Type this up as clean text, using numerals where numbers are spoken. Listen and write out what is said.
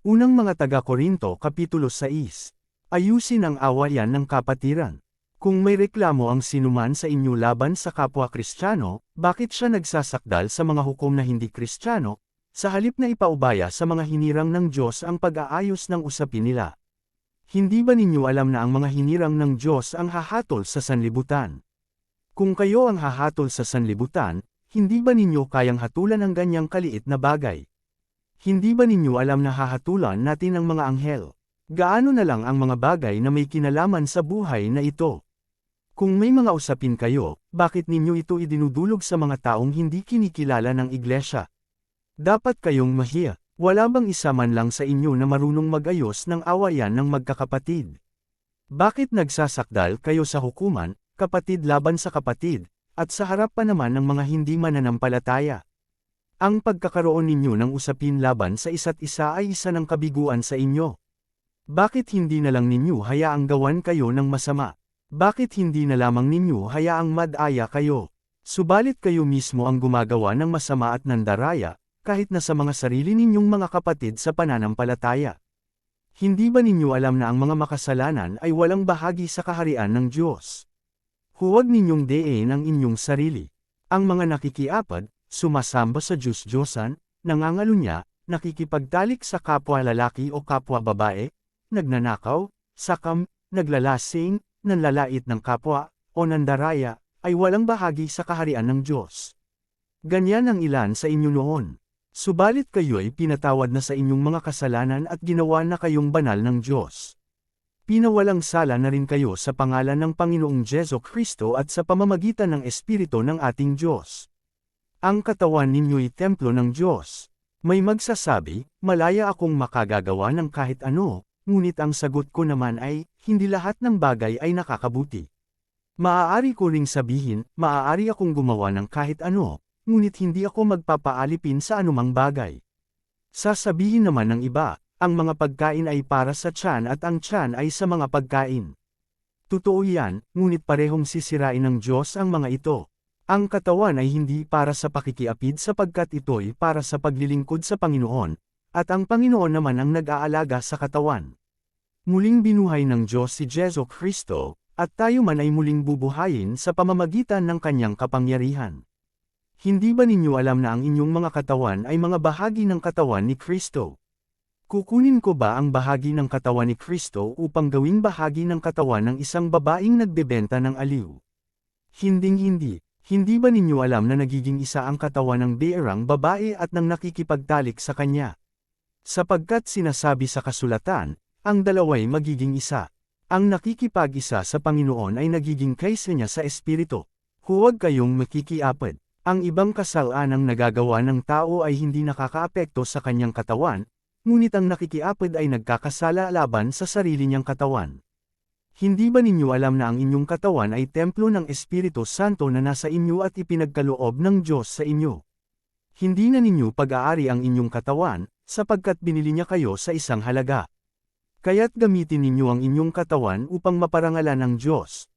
Unang mga taga-Korinto Kapitulo 6. Ayusin ang awayan ng kapatiran. Kung may reklamo ang sinuman sa inyo laban sa kapwa Kristiyano, bakit siya nagsasakdal sa mga hukom na hindi Kristiyano, sa halip na ipaubaya sa mga hinirang ng Diyos ang pag-aayos ng usapin nila? Hindi ba ninyo alam na ang mga hinirang ng Diyos ang hahatol sa sanlibutan? Kung kayo ang hahatol sa sanlibutan, hindi ba ninyo kayang hatulan ang ganyang kaliit na bagay? Hindi ba ninyo alam na hahatulan natin ang mga anghel? Gaano na lang ang mga bagay na may kinalaman sa buhay na ito? Kung may mga usapin kayo, bakit ninyo ito idinudulog sa mga taong hindi kinikilala ng iglesia? Dapat kayong mahiya. Wala bang isa man lang sa inyo na marunong mag-ayos ng awayan ng magkakapatid? Bakit nagsasakdal kayo sa hukuman, kapatid laban sa kapatid, at sa harap pa naman ng mga hindi mananampalataya? Ang pagkakaroon ninyo ng usapin laban sa isa't isa ay isa ng kabiguan sa inyo. Bakit hindi na lang ninyo hayaang gawan kayo ng masama? Bakit hindi na lamang ninyo hayaang madaya kayo? Subalit kayo mismo ang gumagawa ng masama at nandaraya, kahit na sa mga sarili ninyong mga kapatid sa pananampalataya. Hindi ba ninyo alam na ang mga makasalanan ay walang bahagi sa kaharian ng Diyos? Huwag ninyong dein ang inyong sarili. Ang mga nakikiapad, sumasamba sa Diyos-Diyosan, nangangalunya, nakikipagtalik sa kapwa lalaki o kapwa babae, nagnanakaw, sakam, naglalasing, nanlalait ng kapwa, o nandaraya, ay walang bahagi sa kaharian ng Diyos. Ganyan ang ilan sa inyo noon. Subalit kayo'y pinatawad na sa inyong mga kasalanan at ginawa na kayong banal ng Diyos. Pinawalang sala na rin kayo sa pangalan ng Panginoong Jesu-Kristo at sa pamamagitan ng Espiritu ng ating Diyos. Ang katawan ninyo'y templo ng Diyos. May magsasabi, malaya akong makagagawa ng kahit ano, ngunit ang sagot ko naman ay, hindi lahat ng bagay ay nakakabuti. Maaari ko ring sabihin, maaari akong gumawa ng kahit ano, ngunit hindi ako magpapaalipin sa anumang bagay. Sasabihin naman ng iba, ang mga pagkain ay para sa tiyan at ang tiyan ay sa mga pagkain. Totoo yan, ngunit parehong sisirain ng Diyos ang mga ito. Ang katawan ay hindi para sa pakikiapid sapagkat ito'y para sa paglilingkod sa Panginoon, at ang Panginoon naman ang nag-aalaga sa katawan. Muling binuhay ng Diyos si Jesu-Kristo, at tayo man ay muling bubuhayin sa pamamagitan ng kanyang kapangyarihan. Hindi ba ninyo alam na ang inyong mga katawan ay mga bahagi ng katawan ni Kristo? Kukunin ko ba ang bahagi ng katawan ni Kristo upang gawing bahagi ng katawan ng isang babaeng nagbebenta ng aliw? Hinding-hindi. Hindi ba ninyo alam na nagiging isa ang katawan ng beerang babae at nang nakikipagtalik sa kanya? Sapagkat sinasabi sa kasulatan, ang dalawa'y magiging isa. Ang nakikipag-isa sa Panginoon ay nagiging kaisa niya sa Espiritu. Huwag kayong makikiapid. Ang ibang kasalanang nagagawa ng tao ay hindi nakakaapekto sa kanyang katawan, ngunit ang nakikiapid ay nagkakasala laban sa sarili niyang katawan. Hindi ba ninyo alam na ang inyong katawan ay templo ng Espiritu Santo na nasa inyo at ipinagkaloob ng Diyos sa inyo? Hindi na ninyo pag-aari ang inyong katawan, sapagkat binili niya kayo sa isang halaga. Kaya't gamitin ninyo ang inyong katawan upang maparangalan ng Diyos.